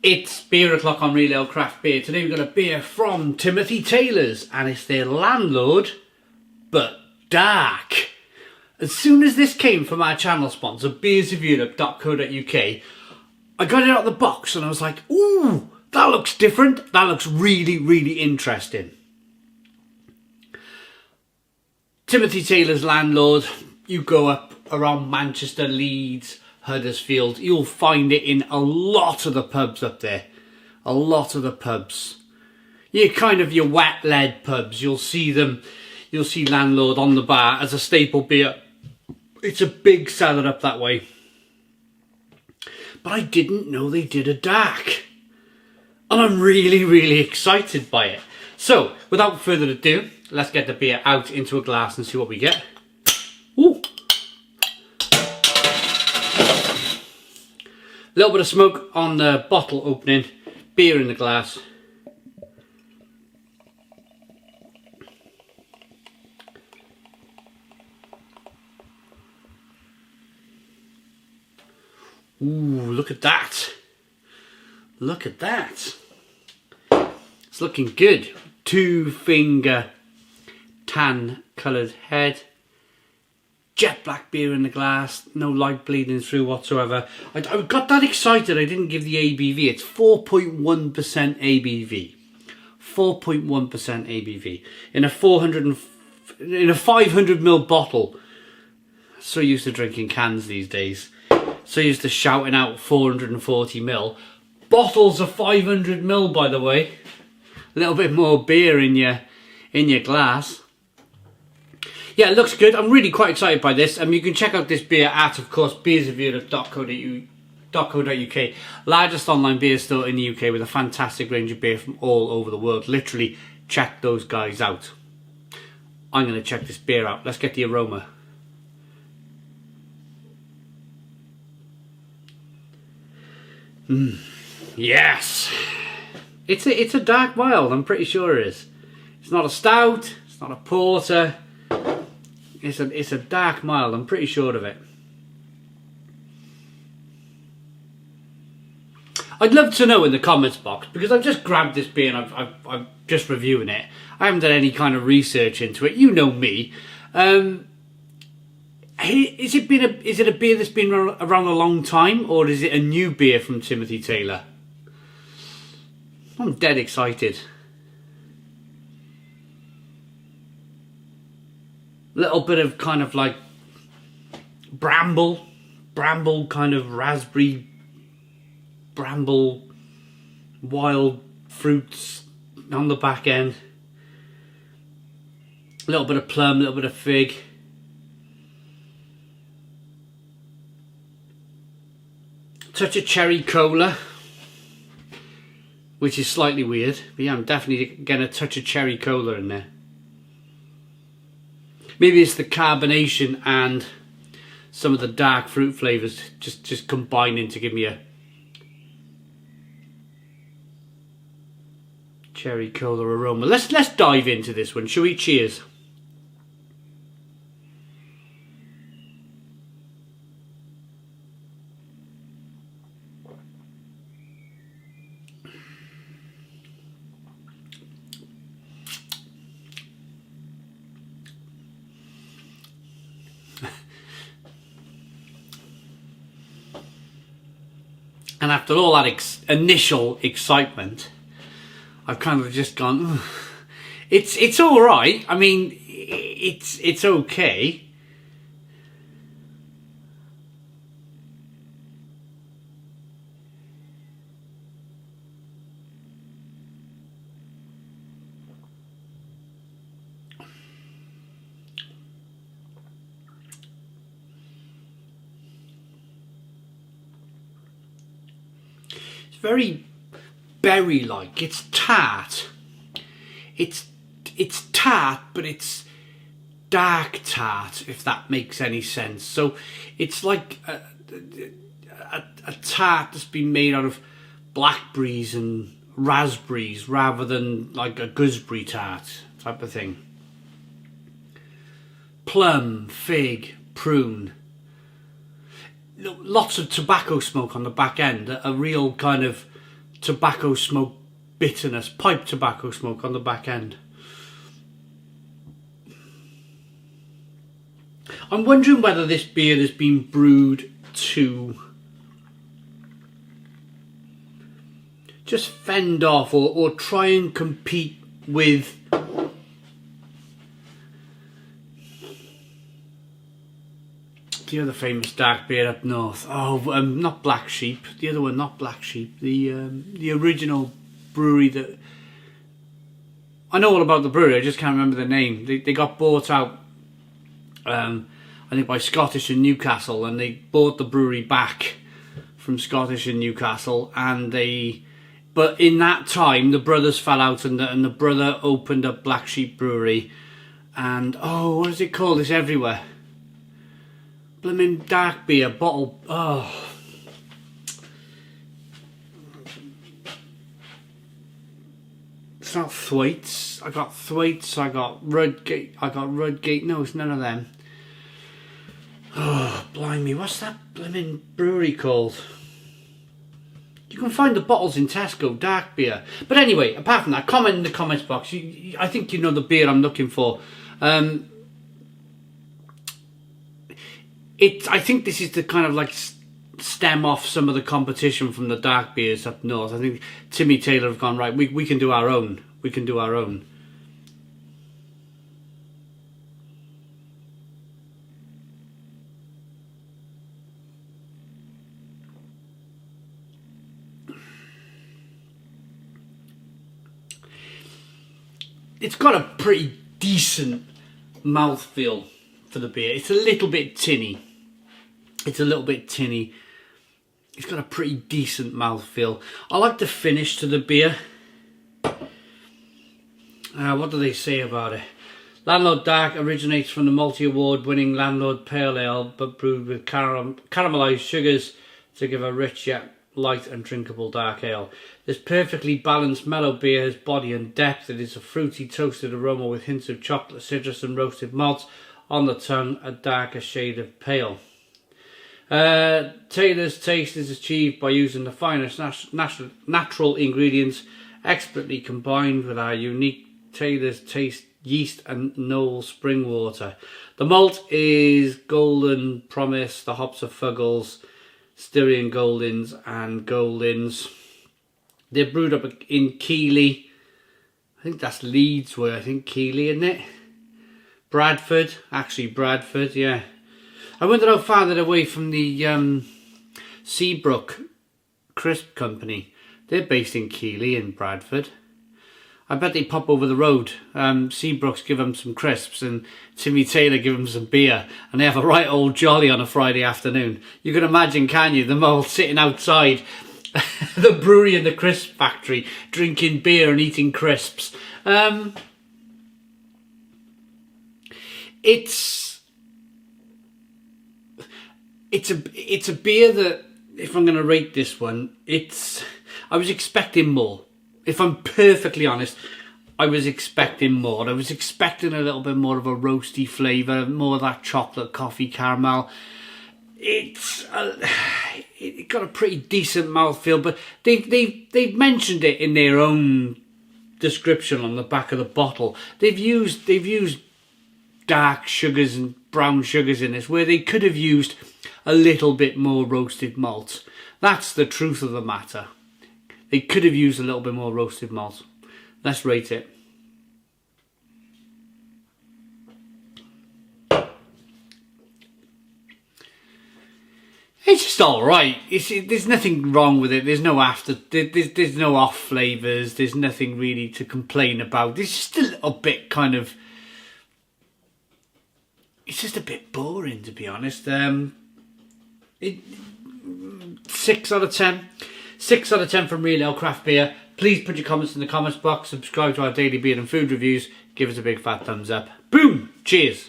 It's beer o'clock on Real Ale Craft Beer. Today we've got a beer from Timothy Taylor's and it's their Landlord, but dark. As soon as this came from our channel sponsor, beersofeurope.co.uk, I got it out of the box and I was like, ooh, that looks different. That looks really, really interesting. Timothy Taylor's Landlord, you go up around Manchester, Leeds, Huddersfield, you'll find it in a lot of the pubs up there. A lot of the pubs. You're kind of your wet lead pubs. You'll see them. You'll see Landlord on the bar as a staple beer. It's a big seller up that way. But I didn't know they did a dark. And I'm really, really excited by it. So, without further ado, let's get the beer out into a glass and see what we get. Ooh. A little bit of smoke on the bottle opening, beer in the glass. Ooh, look at that. Look at that. It's looking good. 2-finger tan coloured head. Jet black beer in the glass, no light bleeding through whatsoever. I got that excited I didn't give the ABV. It's 4.1% ABV. 4.1% ABV. In a 500ml bottle. So used to drinking cans these days. So used to shouting out 440ml. Bottles are 500ml, by the way. A little bit more beer in your glass. Yeah, it looks good. I'm really quite excited by this. You can check out this beer at, of course, beersofeurope.co.uk. Largest online beer store in the UK with a fantastic range of beer from all over the world. Literally, check those guys out. I'm going to check this beer out. Let's get the aroma. Yes. It's a dark mild, I'm pretty sure it is. It's not a stout, it's not a porter. It's a dark mild, I'm pretty sure of it. I'd love to know in the comments box, because I've just grabbed this beer and I'm just reviewing it. I haven't done any kind of research into it. You know me. Is it a beer that's been around a long time, or is it a new beer from Timothy Taylor? I'm dead excited. Little bit of kind of like bramble kind of raspberry, bramble, wild fruits on the back end. A little bit of plum, a little bit of fig. Touch of cherry cola, which is slightly weird, but yeah, I'm definitely getting a touch of cherry cola in there. Maybe it's the carbonation and some of the dark fruit flavours just combining to give me a cherry cola aroma. Let's dive into this one, shall we? Cheers. And after all that initial excitement, I've kind of just gone, ugh. It's all right. I mean, it's okay. Very berry-like. It's tart. It's tart, but it's dark tart, if that makes any sense. So it's like a tart that's been made out of blackberries and raspberries rather than like a gooseberry tart type of thing. Plum, fig, prune. Lots of tobacco smoke on the back end, a real kind of tobacco smoke bitterness, pipe tobacco smoke on the back end. I'm wondering whether this beer has been brewed to just fend off or try and compete with the other famous dark beer up north. Oh, not Black Sheep. The other one, not Black Sheep. The original brewery that... I know all about the brewery, I just can't remember the name. They got bought out, I think, by Scottish and Newcastle, and they bought the brewery back from Scottish and Newcastle, and they... But in that time, the brothers fell out, and the brother opened up Black Sheep Brewery, and... Oh, what is it called? It's everywhere. Blimmin' dark beer, bottle... Oh... It's not Thwaites. I got Thwaites, I got Rudgate. No, it's none of them. Oh, blimey, what's that blimmin' brewery called? You can find the bottles in Tesco, dark beer. But anyway, apart from that, comment in the comments box. I think you know the beer I'm looking for. I think this is to kind of like stem off some of the competition from the dark beers up north. I think Timmy Taylor have gone, right, we can do our own. We can do our own. It's got a pretty decent mouthfeel for the beer. It's a little bit tinny. It's got a pretty decent mouthfeel. I like the finish to the beer. What do they say about it? Landlord Dark originates from the multi-award winning Landlord Pale Ale, but brewed with caramelised sugars to give a rich yet light and drinkable dark ale. This perfectly balanced mellow beer has body and depth. It is a fruity toasted aroma with hints of chocolate, citrus and roasted malts. On the tongue, a darker shade of pale. Taylor's taste is achieved by using the finest natural ingredients expertly combined with our unique Taylor's taste yeast and Knoll spring water. The malt is Golden Promise, the hops are Fuggles, Styrian Goldings and Goldings. They're brewed up in Keighley. I think that's Leeds way, I think Keighley, isn't it? Bradford, yeah. I wonder how far they're away from the Seabrook Crisp Company. They're based in Keighley in Bradford. I bet they pop over the road. Seabrooks give them some crisps and Timmy Taylor give them some beer, and they have a right old jolly on a Friday afternoon. You can imagine, can you, them all sitting outside the brewery and the crisp factory, drinking beer and eating crisps. It's a beer that, if I'm going to rate this one, I was expecting more. If I'm perfectly honest, I was expecting more. I was expecting a little bit more of a roasty flavour, more of that chocolate coffee caramel. It got a pretty decent mouthfeel, but they've mentioned it in their own description on the back of the bottle. They've used dark sugars and brown sugars in this, where they could have used a little bit more roasted malt. That's the truth of the matter. They could have used a little bit more roasted malt. Let's rate it. It's just all right. There's nothing wrong with it. There's no there's no off flavours. There's nothing really to complain about. It's just a little bit kind of... It's just a bit boring, to be honest. 6 out of 10. 6 out of 10 from Real Ale Craft Beer. Please put your comments in the comments box. Subscribe to our daily beer and food reviews. Give us a big fat thumbs up. Boom! Cheers!